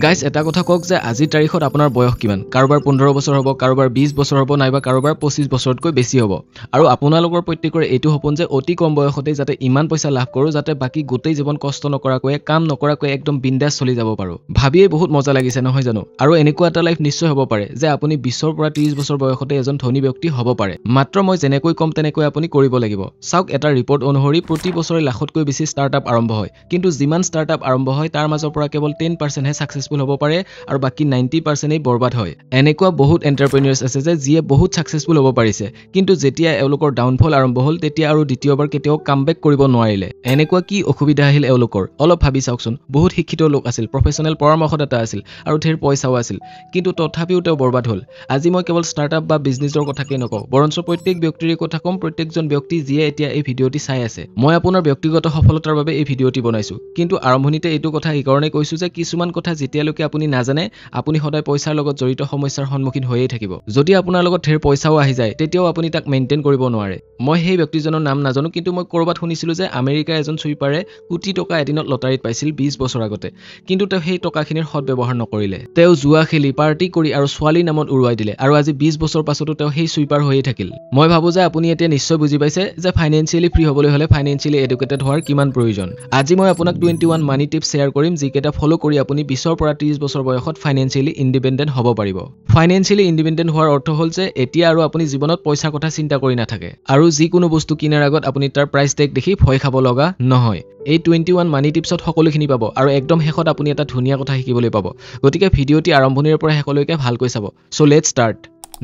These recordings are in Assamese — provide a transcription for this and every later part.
গাইজ এটা কথা কওক যে আজিৰ তাৰিখত আপোনাৰ বয়স কিমান কাৰোবাৰ 15 বছৰ হ'ব কাৰোবাৰ 20 বছৰ হ'ব নাইবা কাৰোবাৰ 25 বছৰতকৈ বেছি হ'ব আৰু আপোনালোকৰ প্ৰত্যেকৰে এইটো সপোন যে অতি কম বয়সতে যাতে ইমান পইচা লাভ কৰোঁ যাতে বাকি গোটেই জীৱন কষ্ট নকৰাকৈ কাম নকৰাকৈ একদম বিন্দাস চলি যাব পাৰোঁ ভাবিয়ে বহুত মজা লাগিছে নহয় জানো আৰু এনেকুৱা এটা লাইফ নিশ্চয় হ'ব পাৰে যে আপুনি 20 পৰা 30 বছৰ বয়সতে এজন ধনী ব্যক্তি হ'ব পাৰে মাত্ৰ মই যেনেকৈ কম তেনেকৈ আপুনি কৰিব লাগিব চাওক এটা ৰিপৰ্ট অনুসৰি প্ৰতি বছৰে লাখতকৈ বেছি ষ্টাৰ্টআপ আৰম্ভ হয় কিন্তু যিমান ষ্টাৰ্টআপ আৰম্ভ হয় তাৰ মাজৰ পৰা কেৱল 10% হে সাকসেসফুল হ'ব পাৰে আৰু বাকি 90% এই বৰবাদ হয় এনেকুৱা বহুত এন্টাৰপ্ৰেনিউৰ্স আছে যে যিয়ে বহুত সাকসেসফুল হ'ব পাৰিছে কিন্তু যেতিয়া এওঁলোকৰ ডাউনফল আৰম্ভ হ'ল তেতিয়া আৰু দ্বিতীয়বাৰ কেতিয়াও কামবেক কৰিব নোৱাৰিলে এনেকুৱা কি অসুবিধা আহিল এওঁলোকৰ অলপ ভাবি চাওকচোন বহুত শিক্ষিত লোক আছিল প্ৰফেশনাল পৰামৰ্শদাতা আছিল আৰু ধেৰ পইচাও আছিল কিন্তু তথাপিও তেওঁ বৰবাদ হ'ল আজি মই কেৱল ষ্টাৰ্টআপ বা বিজনেছৰ কথাকে নকওঁ বৰঞ্চ প্ৰত্যেক ব্যক্তিৰ কথা কম প্ৰত্যেকজন ব্যক্তি যিয়ে এতিয়া এই ভিডিঅ'টি চাই আছে মই আপোনাৰ ব্যক্তিগত সফলতাৰ বাবে এই ভিডিঅ'টি বনাইছো কিন্তু আৰম্ভণিতে এইটো কথা এই কাৰণে কৈছো যে কিছুমান কথা যেতিয়ালৈকে আপুনি নাজানে আপুনি সদায় পইচাৰ লগত জড়িত সমস্যাৰ সন্মুখীন হৈয়ে থাকিব যদি আপোনাৰ লগত ধেৰ পইচাও আহি যায় তেতিয়াও আপুনি তাক মেইনটেইন কৰিব নোৱাৰে মই সেই ব্যক্তিজনৰ নাম নাজানো কিন্তু মই কৰবাত শুনিছিলো যে আমেৰিকাৰ এজন সুইপাৰে কোটি টকা এদিনত লটাৰীত পাইছিল 20 বছৰ আগতে কিন্তু তেওঁ সেই টকাখিনিৰ সৎব্যৱহাৰ নকৰিলে তেওঁ জুৱা খেলি পাৰ্টি কৰি আৰু ছোৱালী নামত উৰুৱাই দিলে আৰু আজি 20 বছৰ পাছতো তেওঁ সেই সুইপাৰ হৈয়ে থাকিল মই ভাবো যে আপুনি এতিয়া নিশ্চয় বুজি পাইছে যে ফাইনান্সিয়ালি ফ্ৰী হ'বলৈ হলে ফাইনান্সিয়ালি এডুকেটেড হোৱাৰ কিমান প্ৰয়োজন আজি মই আপোনাক 21 মানি টিপছ শেয়াৰ কৰিম যিকেইটা ফলো কৰি আপুনি 20 পৰা 30 বছৰ বয়সত ফাইনান্সিয়ালি ইন্ডিপেন্ডেন্ট হ'ব পাৰিব ফাইনান্সিয়ালি ইন্ডিপেন্ডেন্ট হোৱাৰ অৰ্থ হ'ল যে এতিয়া আৰু আপুনি জীৱনত পইচাৰ কথা চিন্তা কৰি নাথাকে আৰু যিকোনো বস্তু কিনাৰ আগত আপুনি তাৰ প্ৰাইস টেগ দেখি ভয় খাব লগা নহয় এই 21 মানি টিপছত সকলোখিনি পাব আৰু একদম শেষত আপুনি এটা ধুনীয়া কথা শিকিবলৈ পাব গতিকে ভিডিঅ'টি আৰম্ভণিৰ পৰা শেষলৈকে ভালকৈ চাব so let's start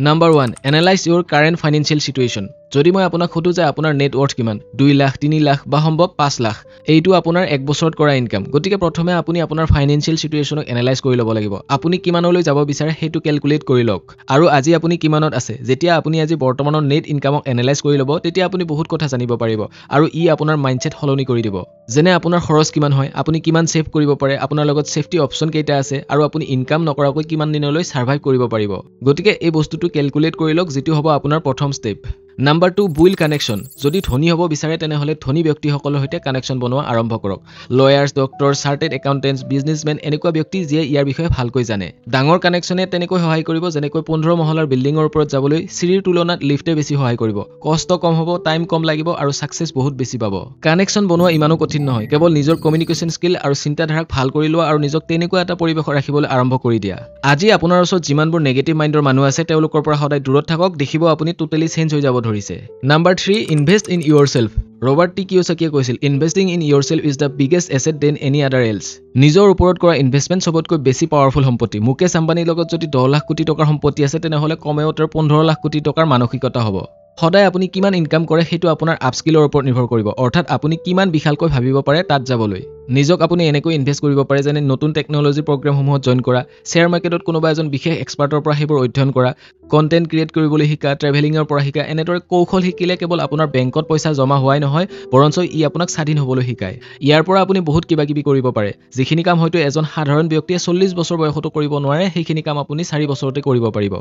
Number 1 Analyze your current financial situation যদি মই আপোনাক খুদু যে আপোনাৰ নেট ওয়াৰ্থ কিমান 2 লাখ 3 লাখ বা সম্ভৱ 5 লাখ এইটো আপোনাৰ এক বছৰত কৰা ইনকাম গতিকে প্ৰথমে আপুনি আপোনাৰ ফাইনান্সিয়াল সিচুৱেচনক এনালাইজ কৰি ল'ব লাগিব আপুনি কিমানলৈ যাব বিচাৰে হেতু ক্যালকুলেট কৰি লওক আৰু আজি আপুনি কিমানত আছে যেতিয়া আপুনি আজি বৰ্তমানৰ নেট ইনকামক এনালাইজ কৰি ল'ব তেতিয়া আপুনি বহুত কথা জানিব পাৰিব আৰু ই আপোনাৰ মাইন্ডসেট হলনি কৰি দিব যেনে আপোনাৰ খৰচ কিমান হয় আপুনি কিমান সেভ কৰিব পাৰে আপোনাৰ লগত সেফটি অপচন কেইটা আছে আৰু আপুনি ইনকাম নকৰাকৈ কিমান দিনলৈ সাৰ্ভাইভ কৰিব পাৰিব গতিকে এই বস্তুটো ক্যালকুলেট কৰি লওক যেটো হ'ব আপোনাৰ প্ৰথম ষ্টেপ Number 2 build connection যদি ধনী হ'ব বিচাৰে তেনেহলে ধনী ব্যক্তিসকলৰ হৈতে কানেকশন বনোৱা আৰম্ভ কৰক লয়াৰ্স ডক্টৰ চাৰ্টেড একাউন্টেন্টস বিজনেসমেন এনেকুৱা ব্যক্তি যিয়ে ইয়াৰ বিষয়ে ভালকৈ জানে ডাঙৰ কানেকশনে তেনেকৈ সহায় কৰিব যেনেকৈ 15 মহলাৰ বিল্ডিংৰ ওপৰত যাবলৈ সিৰিৰ তুলনাত লিফটে বেছি সহায় কৰিব কষ্ট কম হ'ব টাইম কম লাগিব আৰু সাকসেস বহুত বেছি পাব কানেকশন বনোৱা ইমানো কঠিন নহয় কেৱল নিজৰ কমিউনিকেশন স্কিল আৰু চিন্তাধাৰাক ভাল কৰি লোৱা আৰু নিজক তেনেকুৱা এটা পৰিবেশ ৰাখিবলৈ আৰম্ভ কৰি দিয়া আজি আপোনাৰ ওচৰত যিমানবোৰ নেগেটিভ মাইন্ডৰ মানুহ আছে তেওঁলোকৰ পৰা সদায় দূৰত থাকক দেখিব আপুনি টোটালি চেঞ্জ হৈ যাব ধৰিছে Number 3 invest in yourself Robert T Kiyosaki কৈছিল investing in yourself is the biggest asset than any other else নিজৰ ওপৰত কৰা ইনভেষ্টমেন্ট সবতকৈ বেছি পাৱাৰফুল সম্পত্তি মুকেশ আম্বানীৰ লগত যদি 10 লাখ কোটি টকাৰ সম্পত্তি আছে তেনেহলে কমেও 15 লাখ কোটি টকাৰ মানসিকতা হ'ব সদায় আপুনি কিমান ইনকাম কৰে হেতু আপোনাৰ আপস্কিলৰ ওপৰত নিৰ্ভৰ কৰিব অৰ্থাৎ আপুনি কিমান বিশালকৈ ভাবিব পাৰে তাত যাবলৈ নিজক আপুনি এনেকৈ ইনভেষ্ট কৰিব পাৰে যেনে নতুন টেকনলজি প্ৰগ্ৰামসমূহত জয়েন কৰা শেয়াৰ মাৰ্কেটত কোনোবা এজন বিশেষ এক্সপাৰ্টৰ পৰা হেবোৰ অধ্যয়ন কৰা কন্টেন্ট ক্ৰিয়েট কৰিবলৈ শিকা ট্ৰেভেলিংৰ পৰা শিকা এনেদৰে কৌশল শিকিলে কেৱল আপোনাৰ বেংকত পইচা জমা হোৱাই নহয় বৰঞ্চ ই আপোনাক স্বাধীন হ'বলৈ শিকায় ইয়াৰ পৰা আপুনি বহুত কিবা কিবি কৰিব পাৰে যিখিনি কাম হয়তো এজন সাধাৰণ ব্যক্তিয়ে 40 বছৰ বয়সতো কৰিব নোৱাৰে সেইখিনি কাম আপুনি 4 বছৰতে কৰিব পাৰিব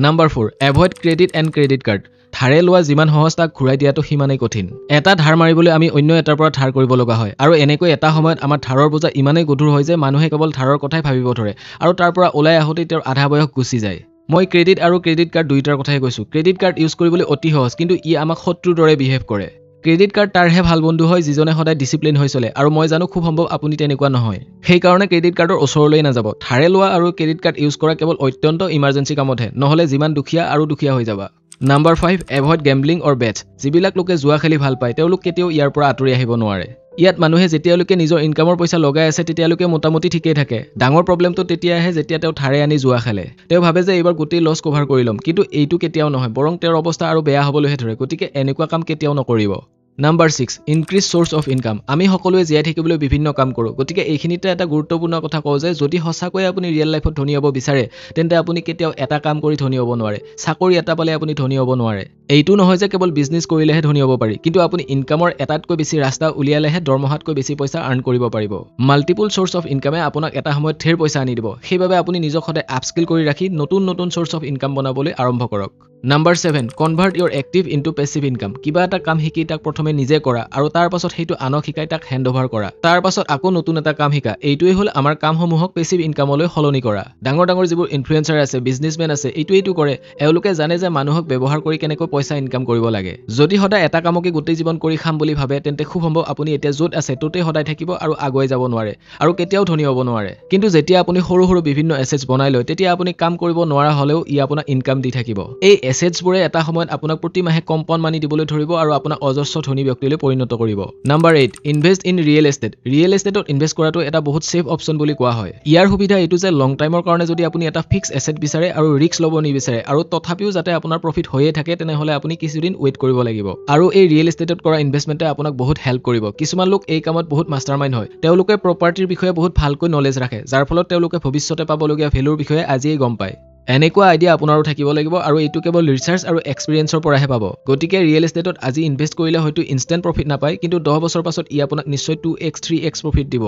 Number 4 avoid credit and credit card ধাৰে লোৱা যিমান সহজ তাক ঘূৰাই দিয়াটো হিমানেই কঠিন এটা ধাৰ মাৰিবলৈ আমি অন্য এটাৰ পৰা ধাৰ কৰিব লগা হয় আৰু এনেকৈ এটা সময়ত আমাৰ ধাৰৰ বোজা ইমানেই গধুৰ হয় যে মানুহে কেৱল ধাৰৰ কথাই ভাবিব ধৰে আৰু তাৰ পৰা ওলাই আহোতে তেওঁৰ আধা বয়স গুচি যায় মই ক্ৰেডিট আৰু ক্ৰেডিট কাৰ্ড দুইটাৰ কথাই কৈছো ক্ৰেডিট কাৰ্ড ইউজ কৰিবলৈ অতি সহজ কিন্তু ই আমাক শত্ৰুৰ দৰে বিহেভ কৰে ক্ৰেডিট কাৰ্ড তাৰহে ভাল বন্ধু হয় যিজনে সদায় ডিসিপ্লিন হৈ চলে আৰু মই জানো খুব সম্ভৱ আপুনি তেনেকুৱা নহয় সেই কাৰণে ক্ৰেডিট কাৰ্ডৰ ওচৰলৈ নাযাব ধাৰে লোৱা আৰু ক্ৰেডিট কাৰ্ড ইউজ কৰা কেৱল অত্যন্ত ইমাৰ্জেন্সি কামতহে নহলে যিমান দুখিয়া আৰু দুখিয়া হৈ যাবা Number 5 avoid gambling or bets যিবিলাক লোকে জুৱা খেলি ভাল পায় তেওঁলোক কেতিয়াও ইয়াৰ পৰা আঁতৰি আহিব নোৱাৰে ইয়াত মানুহে যেতিয়ালৈকে নিজৰ ইনকামৰ পইচা লগাই আছে তেতিয়ালৈকে মোটামুটি ঠিকই থাকে ডাঙৰ প্ৰবলেমটো তেতিয়া আহে যেতিয়া তেওঁ ধাৰে আনি জুৱা খেলে তেওঁ ভাবে যে এইবাৰ গোটেই লছ কভাৰ কৰি লম কিন্তু এইটো কেতিয়াও নহয় বৰং তেওঁৰ অৱস্থা আৰু বেয়া হ'বলৈহে ধৰে গতিকে এনেকুৱা কাম কেতিয়াও নকৰিব Number 6 increase source of income আমি সকলোৱে জীয়াই থাকিবলৈ বিভিন্ন কাম কৰো গতিকে এইখিনিতে এটা গুৰুত্বপূৰ্ণ কথা কওঁ যে যদি সঁচাকৈ আপুনি ৰিয়েল লাইফত ধনী হ'ব বিচাৰে তেন্তে আপুনি কেতিয়াও এটা কাম কৰি ধনী হ'ব নোৱাৰে চাকৰি এটা পালে আপুনি ধনী হ'ব নোৱাৰে এইটো নহয় যে কেৱল বিজনেস কৰিলেহে ধনী হ'ব পাৰি কিন্তু আপুনি ইনকামৰ এটাতকৈ বেছি ৰাস্তা উলিয়ালেহে দৰমহাতকৈ বেছি পইচা আৰ্ন কৰিব পাৰিব মাল্টিপল সোৰ্স অফ ইনকামে আপোনাক এটা সময়ত ধেৰ পইচা আনি দিব সেইবাবে আপুনি নিজক সদায় আপস্কিল কৰি ৰাখি নতুন নতুন সোৰ্স অফ ইনকাম বনাবলৈ আৰম্ভ কৰক Number 7, convert your active into passive income. কিবা এটা কাম শিকি তাক প্ৰথমে নিজে কৰা আৰু তাৰ পাছত সেইটো আনক শিকাই তাক হ্যান্ড ওভাৰ কৰা। তাৰ পাছত আকৌ নতুন এটা কাম শিকা। এইটোৱে হ'ল আমাৰ কামসমূহক পেছিভ ইনকামলৈ সলনি কৰা। ডাঙৰ ডাঙৰ যিবোৰ ইনফ্লুৱেঞ্চাৰ আছে, বিজনেছমেন আছে, এইটো কৰে। এওঁলোকে জানে যে মানুহক ব্যৱহাৰ কৰি কেনেকৈ পইচা ইনকাম কৰিব লাগে। যদি সদায় এটা কামকে গোটেই জীৱন কৰি খাম বুলি ভাবে তেন্তে খুব সম্ভৱ আপুনি এতিয়া য'ত আছে ত'তে সদায় থাকিব আৰু আগুৱাই যাব নোৱাৰে আৰু কেতিয়াও ধনী হ'ব নোৱাৰে। কিন্তু যেতিয়া আপুনি সৰু সৰু বিভিন্ন এছেটছ বনাই লয় তেতিয়া আপুনি কাম কৰিব নোৱাৰা হ'লেও ই আপোনাক ইনকাম দি থাকিব। এই এছেটছবোৰে এটা সময়ত আপোনাক প্ৰতি মাহে কম্পাউণ্ড মানি দিবলৈ ধৰিব আৰু আপোনাক অজস্ৰ ধনী ব্যক্তিলৈ পৰিণত কৰিব। Number 8, invest in real estate. ৰিয়েল এষ্টেটত ইনভেষ্ট কৰাটো এটা বহুত সেফ অপচন বুলি কোৱা হয়। ইয়াৰ সুবিধা এইটো যে লং টাইমৰ কাৰণে যদি আপুনি এটা ফিক্স এছেট বিচাৰে আৰু ৰিস্ক ল'ব নিবিচাৰে আৰু তথাপিও যাতে আপোনাৰ প্ৰফিট হৈয়ে থাকে তেনেহ'লে আপুনি কিছুদিন ৱেইট কৰিব লাগিব। আৰু এই ৰিয়েল এষ্টেটত কৰা ইনভেষ্টমেণ্টে আপোনাক বহুত হেল্প কৰিব। কিছুমান লোক এই কামত বহুত মাষ্টাৰমাইণ্ড হয়। তেওঁলোকে প্ৰপাৰ্টিৰ বিষয়ে বহুত ভালকৈ নলেজ ৰাখে, যাৰ ফলত তেওঁলোকে ভৱিষ্যতে পাবলগীয়া ভেলুৰ বিষয়ে আজিয়েই গম পায়। এনেকুৱা আইডিয়া আপোনাৰো থাকিব লাগিব আৰু এইটো কেৱল ৰিচাৰ্চ আৰু এক্সপিৰিয়েঞ্চৰ পৰাহে পাব। গতিকে ৰিয়েল এষ্টেটত আজি ইনভেষ্ট কৰিলে হয়তো ইনষ্টেণ্ট প্ৰফিট নাপায়, কিন্তু 10 বছৰ পাছত ই আপোনাক নিশ্চয় 2x 3x প্ৰফিট দিব।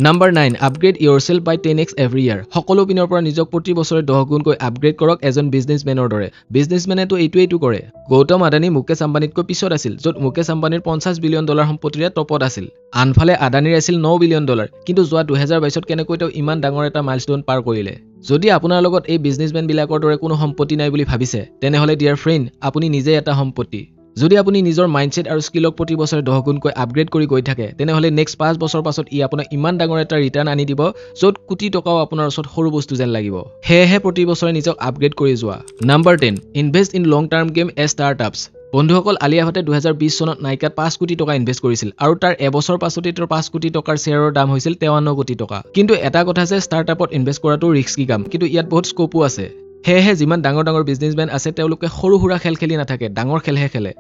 Number 9, upgrade yourself by 10x every year. সকলো পিনৰ পৰা নিজক প্ৰতি বছৰে 10 গুণকৈ আপগ্ৰেড কৰক এজন বিজনেছমেনৰ দৰে। বিজনেছমেনেতো এইটো কৰে। গৌতম আদানী মুকেশ আম্বানীতকৈ পিছত আছিল, য'ত মুকেশ আম্বানীৰ $50 বিলিয়ন সম্পত্তিৰে টপত আছিল। আনফালে আদানীৰ আছিল $9 বিলিয়ন, কিন্তু যোৱা 2022ত কেনেকৈ তেওঁ ইমান ডাঙৰ এটা মাইলষ্টন পাৰ কৰিলে। যদি আপোনাৰ লগত এই বিজনেছমেন বিলাকৰ দৰে কোনো সম্পত্তি নাই বুলি ভাবিছে তেনেহ'লে ডিয়াৰ ফ্ৰেণ্ড, আপুনি নিজে এটা সম্পত্তি। যদি আপুনি নিজৰ মাইণ্ডছেট আৰু স্কিলক প্ৰতি বছৰে 10 গুণকৈ আপগ্ৰেড কৰি গৈ থাকে তেনেহ'লে নেক্সট 5 বছৰ পাছত ই আপোনাক ইমান ডাঙৰ এটা ৰিটাৰ্ণ আনি দিব য'ত কোটি টকাও আপোনাৰ ওচৰত সৰু বস্তু যেন লাগিব। সেয়েহে প্ৰতি বছৰে নিজক আপগ্ৰেড কৰি যোৱা। Number 10, invest in long term game as startups. বন্ধুসকল, আলিয়া ভাটে 2020 চনত নাইকাত 5 কোটি টকা ইনভেষ্ট কৰিছিল আৰু তাৰ এবছৰ পাছতেই তেওঁৰ 5 কোটি টকাৰ শ্বেয়াৰৰ দাম হৈছিল 53 কোটি টকা। কিন্তু এটা কথা যে ষ্টাৰ্টআপত ইনভেষ্ট কৰাটো ৰিস্কি কাম, কিন্তু ইয়াত বহুত স্কোপো আছে। সেয়েহে যিমান ডাঙৰ ডাঙৰ বিজনেছমেন আছে তেওঁলোকে সৰু সুৰা খেল খেলি নাথাকে, ডাঙৰ খেলহে খেলে।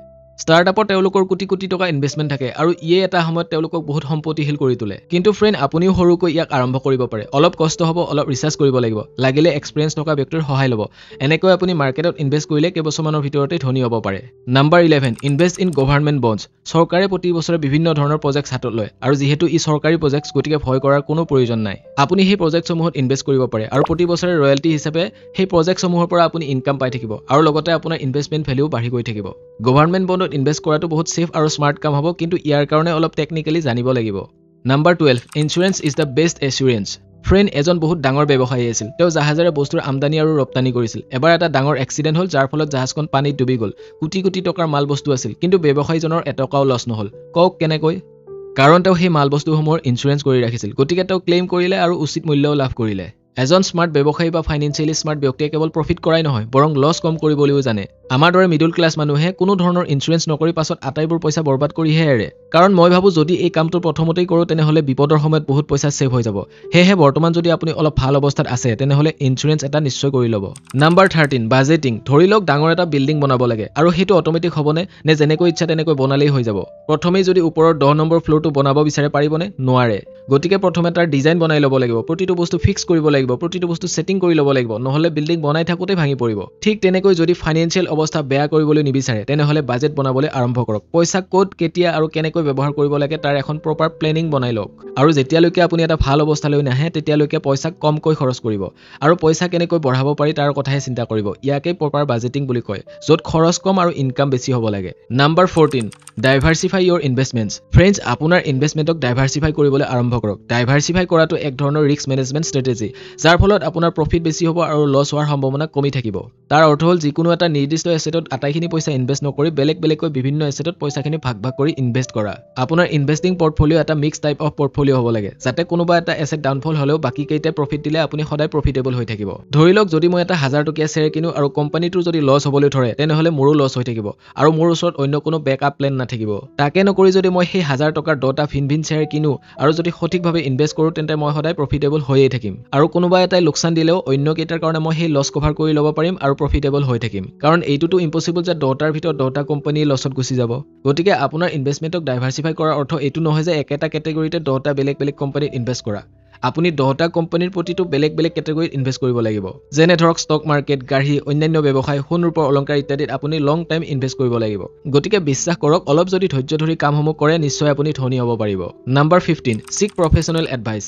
ষ্টাৰ্টআপত তেওঁলোকৰ কোটি কোটি টকা ইনভেষ্টমেণ্ট থাকে আৰু ইয়ে এটা সময়ত তেওঁলোকক বহুত সম্পত্তিশীল কৰি তোলে। কিন্তু ফ্ৰেণ্ড, আপুনিও সৰুকৈ ইয়াক আৰম্ভ কৰিব পাৰে। অলপ কষ্ট হ'ব, অলপ ৰিচাৰ্চ কৰিব লাগিব, লাগিলে এক্সপিৰিয়েঞ্চ থকা ব্যক্তিৰ সহায় ল'ব। এনেকৈ আপুনি মাৰ্কেটত ইনভেষ্ট কৰিলে কেইবছৰমানৰ ভিতৰতে ধনী হ'ব পাৰে। Number 11, invest in government bonds. চৰকাৰে প্ৰতি বছৰে বিভিন্ন ধৰণৰ প্ৰজেক্ট হাতত লয় আৰু যিহেতু ই চৰকাৰী প্ৰজেক্ট গতিকে ভয় কৰাৰ কোনো প্ৰয়োজন নাই। আপুনি সেই প্ৰজেক্টসমূহত ইনভেষ্ট কৰিব পাৰে আৰু প্ৰতি বছৰে ৰয়েলটি হিচাপে সেই প্ৰজেক্টসমূহৰ পৰা আপুনি ইনকাম পাই থাকিব আৰু লগতে আপোনাৰ ইনভেষ্টমেণ্ট ভেলিউ বাঢ়ি গৈ থাকিব। গভৰ্ণমেণ্ট বণ্ডত ইনভেষ্ট কৰাটো বহুত সেফ আৰু স্মাৰ্ট কাম হ'ব, কিন্তু ইয়াৰ কাৰণে অলপ টেকনিকেলি জানিব লাগিব। Number 12, insurance is the best assurance. Friend, এজন বহুত ডাঙৰ ব্যৱসায়ী আছিল। তেওঁ জাহাজেৰে বস্তুৰ আমদানি আৰু ৰপ্তানি কৰিছিল। এবাৰ এটা ডাঙৰ এক্সিডেণ্ট হ'ল, যাৰ ফলত জাহাজখন পানীত ডুবি গ'ল। কোটি কোটি টকাৰ মাল বস্তু আছিল, কিন্তু ব্যৱসায়ীজনৰ এটকাও লছ নহ'ল। কওক কেনেকৈ? কাৰণ তেওঁ সেই মাল বস্তুসমূহৰ ইনচুৰেঞ্চ কৰি ৰাখিছিল। গতিকে তেওঁ ক্লেইম কৰিলে আৰু উচিত মূল্যও লাভ কৰিলে। এজন স্মাৰ্ট ব্যৱসায়ী বা ফাইনেন্সিয়েলি স্মাৰ্ট ব্যক্তিয়ে কেৱল প্ৰফিট কৰাই নহয়, বৰং লছ কম কৰিবলৈও জানে। আমাৰ দৰে মিডল ক্লাছ মানুহে কোনো ধৰণৰ ইনচুৰেঞ্চ নকৰি পাছত আটাইবোৰ পইচা বৰবাদ কৰিহে এৰে। কাৰণ মই ভাবোঁ যদি এই কামটো প্ৰথমতেই কৰোঁ তেনেহ'লে বিপদৰ সময়ত বহুত পইচা ছেভ হৈ যাব। সেয়েহে বৰ্তমান যদি আপুনি অলপ ভাল অৱস্থাত আছে তেনেহ'লে ইনচুৰেঞ্চ এটা নিশ্চয় কৰি ল'ব। Number 13, budgeting. ধৰি লওক ডাঙৰ এটা বিল্ডিং বনাব লাগে আৰু সেইটো অট'মেটিক হ'বনে নে যেনেকৈ ইচ্ছা তেনেকৈ বনালেই হৈ যাব? প্ৰথমেই যদি ওপৰৰ 10 নম্বৰ ফ্ল'ৰটো বনাব বিচাৰে পাৰিবনে? নোৱাৰে। গতিকে প্ৰথমে তাৰ ডিজাইন বনাই ল'ব লাগিব, প্ৰতিটো বস্তু ফিক্স কৰিব লাগিব, প্ৰতিটো বস্তু ছেটিং কৰি ল'ব লাগিব, নহ'লে বিল্ডিং বনাই থাকোঁতে ভাঙি পৰিব। ঠিক তেনেকৈ যদি ফাইনেন্সিয়েল অৱস্থা বেয়া কৰিবলৈ নিবিচাৰে তেনেহ'লে বাজেট বনাবলৈ আৰম্ভ কৰক। পইচা ক'ত, কেতিয়া আৰু কেনেকৈ ব্যৱহাৰ কৰিব লাগে তাৰ এখন প্ৰপাৰ প্লেনিং বনাই লওক। আৰু যেতিয়ালৈকে আপুনি এটা ভাল অৱস্থালৈ নাহে তেতিয়ালৈকে পইচা কমকৈ খৰচ কৰিব আৰু পইচা কেনেকৈ বঢ়াব পাৰি তাৰ কথাহে চিন্তা কৰিব। ইয়াকেই প্ৰপাৰ বাজেটিং বুলি কয়, য'ত খৰচ কম আৰু ইনকাম বেছি হ'ব লাগে। Number 14, ডাইভাৰ্চিফাই ইয়ৰ ইনভেষ্টমেণ্টছ। ফ্ৰেণ্ডছ, আপোনাৰ ইনভেষ্টমেণ্টক ডাইভাৰ্চিফাই কৰিবলৈ আৰম্ভ কৰক। ডাইভাৰ্চিফাই কৰাটো এক ধৰণৰ ৰিস্ক মেনেজমেণ্ট ষ্ট্ৰেটেজি, যাৰ ফলত আপোনাৰ প্ৰফিট বেছি হ'ব আৰু লছ হোৱাৰ সম্ভাৱনা কমি থাকিব। তাৰ অৰ্থ হ'ল যিকোনো এটা নিৰ্দিষ্ট এছেটত আটাইখিনি পইচা ইনভেষ্ট নকৰি বেলেগ বেলেগকৈ বিভিন্ন এছেটত পইচাখিনি ভাগ ভাগ কৰি ইনভেষ্ট কৰা। আপোনাৰ ইনভেষ্টিং পৰ্টফলিঅ' এটা মিক্স টাইপ অফ পৰ্টফলিঅ' হ'ব লাগে, যাতে কোনোবা এটা এছেট ডাউনফল হ'লেও বাকী কেইটাই প্ৰফিট দিলে আপুনি সদায় প্ৰফিটেবল হৈ থাকিব। ধৰি লওক যদি মই এটা 1000 টকীয়া শ্বেয়াৰ কিনো আৰু কোম্পানীটোৰ যদি লছ হ'বলৈ ধৰে তেনেহ'লে মোৰো লছ হৈ থাকিব আৰু মোৰ ওচৰত অন্য কোনো বেকআপ প্লেন নাথাকিব। তাকে নকৰি যদি মই সেই 1000 টকাৰ 10টা ভিন ভিন শ্বেয়াৰ কিনো আৰু যদি সঠিকভাৱে ইনভেষ্ট কৰোঁ তেন্তে মই সদায় প্ৰফিটেবল হৈয়ে থাকিম আৰু কোনোবা এটাই লোকচান দিলেও অন্য কেইটাৰ কাৰণে মই সেই লছ কভাৰ কৰি ল'ব পাৰিম আৰু প্ৰফিটেবল হৈ থাকিম। কাৰণ এইটোতো ইম্পচিবল যে 10টাৰ ভিতৰত 10টা কোম্পানী লছত গুচি যাব। গতিকে আপোনাৰ ইনভেষ্টমেণ্টক ডাইভাৰ্চিফাই কৰাৰ অৰ্থ এইটো নহয় যে একেটা কেটেগৰীতে 10টা বেলেগ বেলেগ কোম্পানীত ইনভেষ্ট কৰা। আপুনি 10টা কোম্পানীৰ প্ৰতিটো বেলেগ বেলেগ কেটেগৰীত ইনভেষ্ট কৰিব লাগিব। যেনে ধৰক ষ্টক মাৰ্কেট, গাড়ী, অন্যান্য ব্যৱসায়, সোণ ৰূপৰ অলংকাৰ ইত্যাদিত আপুনি লং টাইম ইনভেষ্ট কৰিব লাগিব। গতিকে বিশ্বাস কৰক, অলপ যদি ধৈৰ্য ধৰি কামসমূহ কৰে নিশ্চয় আপুনি ধনী হ'ব পাৰিব। Number 15, চিক প্ৰফেচনেল এডভাইচ।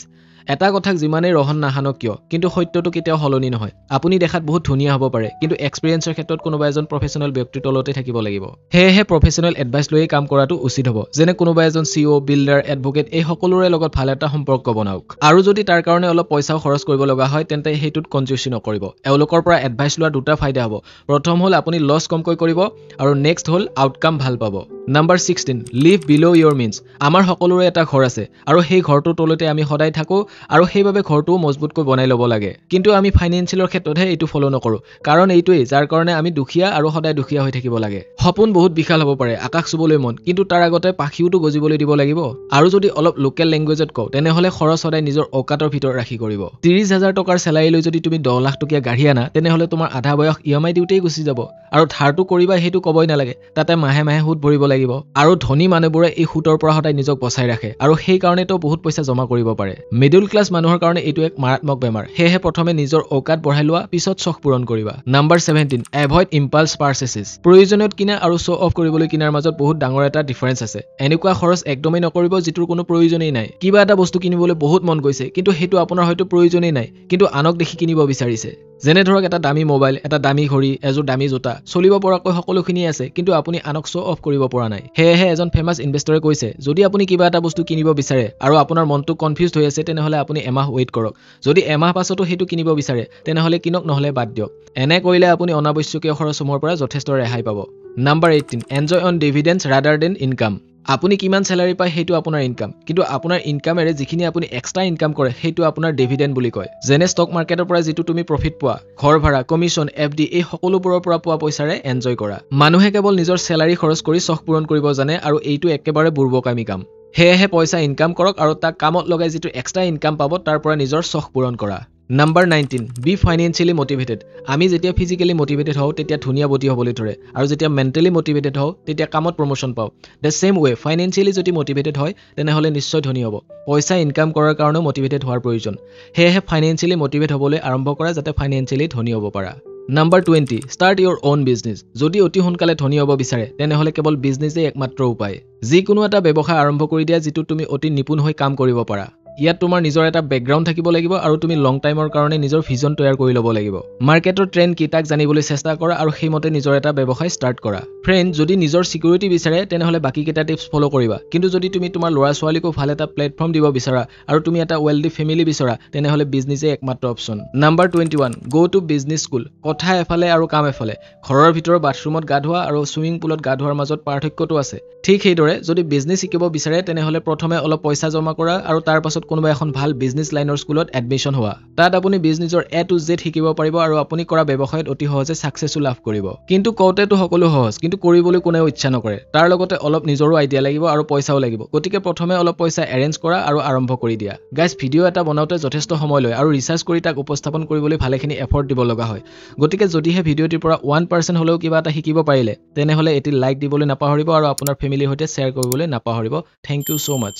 এটা কথাক যিমানেই ৰহন নাহানক কিয় কিন্তু সত্যটো কেতিয়াও সলনি নহয় আপুনি দেখাত বহুত ধুনীয়া হ'ব পাৰে কিন্তু এক্সপেৰিয়েন্সৰ ক্ষেত্ৰত কোনোবা এজন প্ৰফেচনেল ব্যক্তিৰ তলতে থাকিব লাগিব হেহে প্ৰফেচনেল এডভাইচ লৈ কাম কৰাটো উচিত হ'ব যেনে কোনোবা এজন সিও বিল্ডাৰ এডভোকেট এই সকলোৰে লগত ভাল এটা সম্পৰ্ক বনাওক আৰু যদি তাৰ কাৰণে অলপ পইচাও খৰচ কৰিব লগা হয় তেন্তে হেতুত কনজুচি নকৰিব এওঁলোকৰ পৰা এডভাইচ লোৱা দুটা ফাইদা হ'ব প্ৰথম হ'ল আপুনি লছ কমকৈ কৰিব আৰু নেক্সট হ'ল আউটকাম ভাল পাব নাম্বাৰ 16 লিভ বিলো ইয়োৰ মিন্স আমাৰ সকলোৰে এটা ঘৰ আছে আৰু সেই ঘৰটোৰ তলতে আমি সদায় থাকো আৰু সেইবাবে ঘৰটো মজবুতকৈ বনাই ল'ব লাগে কিন্তু আমি ফাইনেন্সিয়েলৰ ক্ষেত্ৰতহে এইটো ফলো নকৰো কাৰণ এইটোৱেই যাৰ কাৰণে আমি দুখীয়া আৰু সদায় দুখীয়া হৈ থাকিব লাগে সপোন বহুত বিশাল হ'ব পাৰে আকাশ চুবলৈ মন কিন্তু তাৰ আগতে পাখিওটো গজিবলৈ দিব লাগিব আৰু যদি অলপ লোকেল লেংগুৱেজত কওঁ তেনেহলে খৰচ সদায় নিজৰ অকাতৰ ভিতৰত ৰাখি কৰিব 30,000 টকাৰ চেলাৰী লৈ যদি তুমি 10 লাখ টকীয়া গাড়ী আনা তেনেহলে তোমাৰ আধা বয়স ইএমআই দিওতেই গুচি যাব আৰু ধাৰটো কৰিবা সেইটো কবই নালাগে তাতে মাহে মাহে সুদ ভৰিব লাগিব আৰু ধনী মানুহবোৰে এই সুতৰ পৰা সদায় নিজক বচাই ৰাখে আৰু সেই কাৰণেতো বহুত পইচা জমা কৰিব পাৰে মিডল ক্লাছ মানুহৰ কাৰণে এইটো এক মাৰাত্মক বেমাৰ হেহে প্ৰথমে নিজৰ অকাত বঢ়াই লোৱা পিছত চখ পূৰণ কৰিবা নাম্বাৰ 17 এভয়েড ইম্পালছ পাৰচেছেছ প্ৰয়োজনীয়ত কিনা আৰু শ্ব অফ কৰিবলৈ কিনাৰ মাজত বহুত ডাঙৰ এটা ডিফাৰেন্স আছে এনেকুৱা খৰচ একদমেই নকৰিব যিটোৰ কোনো প্ৰয়োজনেই নাই কিবা এটা বস্তু কিনিবলৈ বহুত মন গৈছে কিন্তু সেইটো আপোনাৰ হয়তো প্ৰয়োজনেই নাই কিন্তু আনক দেখি কিনিব বিচাৰিছে যেনে ধৰক এটা দামী মোবাইল এটা দামী ঘড়ী এযোৰ দামী জোতা চলিব পৰাকৈ সকলোখিনি আছে কিন্তু আপুনি আনক শ্ব অফ কৰিব পৰা নাই হেহে এজন ফেমাস ইনভেষ্টৰে কৈছে যদি আপুনি কিবা এটা বস্তু কিনিব বিচাৰে আৰু আপোনাৰ মনটো কনফিউজড হৈ আছে তেনেহলে আপুনি এমাহ ৱেইট কৰক যদি এমাহ পাছতো সেইটো কিনিব বিচাৰে তেনেহলে কিনক নহলে বাদ দিয়ক এনে কৰিলে আপুনি অনাবশ্যকীয় খৰচসমূহৰ পৰা যথেষ্ট ৰেহাই পাব number 18 enjoy on dividends rather than income আপুনি কিমান স্যালাৰি পায় সেইটো আপোনাৰ ইনকাম কিন্তু আপোনাৰ ইনকামেৰে যিখিনি আপুনি এক্সট্ৰা ইনকাম কৰে সেইটো আপোনাৰ ডিভিডেন্ড বুলি কয় যেনে ষ্টক মাৰ্কেটৰ পৰা যিটো তুমি প্ৰফিট পোৱা ঘৰ ভাড়া কমিশন এফডি এই সকলোবোৰৰ পৰা পোৱা পইচাৰে এনজয় কৰা মানুহে কেৱল নিজৰ স্যালাৰি খৰচ কৰি চখ পূৰণ কৰিব জানে আৰু এইটো একেবাৰে বুৰ্বকামী কাম হেহে পইচা ইনকাম কৰক আৰু তাক কামত লগাই যিটো এক্সট্ৰা ইনকাম পাব তাৰ পৰা নিজৰ চখ পূৰণ কৰা নাম্বাৰ 19 বি ফাইনেন্সিয়েলি মটিভেটেড আমি যেতিয়া ফিজিক্যালি মটিভেটেড হওঁ তেতিয়া ধুনীয়া বডি হ'বলৈ ধৰে আৰু যেতিয়া মেন্টেলি মটিভেটেড হওঁ তেতিয়া কামত প্ৰমোশন পাওঁ দ্য সেম ৱে ফাইনেন্সিয়েলি যদি মটিভেটেড হয় তেনেহলে নিশ্চয় ধনী হ'ব পইচা ইনকাম কৰাৰ কাৰণেও মটিভেটেড হোৱাৰ প্ৰয়োজন হেহে ফাইনেন্সিয়েলি মটিভেট হ'বলৈ আৰম্ভ কৰা যাতে ফাইনেন্সিয়েলি ধনী হ'ব পাৰা number 20 start your own business যদি অতি সোনকালে ধনী হ'ব বিচাৰে তেনেহলে কেৱল বিজনেছেই একমাত্ৰ উপায় যিকোনো এটা ব্যৱসায় আৰম্ভ কৰি দিয়া যিটো তুমি অতি নিপুণ হৈ কাম কৰিব পাৰা ইয়াত তোমাৰ নিজৰ এটা বেকগ্ৰাউণ্ড থাকিব লাগিব আৰু তুমি লং টাইমৰ কাৰণে নিজৰ ভিজন তৈয়াৰ কৰি ল'ব লাগিব মাৰ্কেটৰ ট্ৰেন্ড কি তাক জানিবলৈ চেষ্টা কৰা আৰু সেইমতে নিজৰ এটা ব্যৱসায় ষ্টাৰ্ট কৰা ফ্ৰেণ্ড যদি নিজৰ সিকিউৰিটি বিচাৰে তেনেহলে বাকি কেইটা টিপছ ফলো কৰিবা কিন্তু যদি তুমি তোমাৰ ল'ৰা ছোৱালীকো ভাল এটা প্লেটফৰ্ম দিব বিচাৰা আৰু তুমি এটা ৱেলডি ফেমিলি বিচাৰা তেনেহলে বিজনেছেই একমাত্ৰ option number 21 go to business school কথা এফালে আৰু কাম এফালে ঘৰৰ ভিতৰৰ বাথৰুমত গা ধোৱা আৰু সুইমিং পুলত গা ধোৱাৰ মাজত পাৰ্থক্যটো আছে ঠিক সেইদৰে যদি বিজনেছ শিকিব বিচাৰে তেনেহলে প্ৰথমে অলপ পইচা জমা কৰা আৰু তাৰ পাছত কোনোবা এখন ভাল বিজনেছ লাইনৰ স্কুলত এডমিশন হোৱা তাত আপুনি বিজনেছৰ এ টু জেড শিকিব পাৰিব আৰু আপুনি কৰা ব্যৱসায়ত অতি সহজে সাকসেছো লাভ কৰিব কিন্তু কওঁতেতো সকলো সহজ কিন্তু কৰিবলৈ কোনেও ইচ্ছা নকৰে তাৰ লগতে অলপ নিজৰো আইডিয়া লাগিব আৰু পইচাও লাগিব গতিকে প্ৰথমে অলপ পইচা এৰেঞ্জ কৰা আৰু আৰম্ভ কৰি দিয়া গাইজ ভিডিও এটা বনাওঁতে যথেষ্ট সময় লয় আৰু ৰিসাৰ্চ কৰি তাক উপস্থাপন কৰিবলৈ ভালেখিনি এফৰ্ট দিব লগা হয় গতিকে যদিহে ভিডিওটিৰ পৰা 1% হলেও কিবা এটা শিকিব পাৰিলে তেনেহলে এটি লাইক দিবলৈ নাপাহৰিব আৰু আপোনাৰ ফেমিলিৰ সৈতে শ্বেয়াৰ কৰিবলৈ নাপাহৰিব থ্যাংক ইউ সো মাচ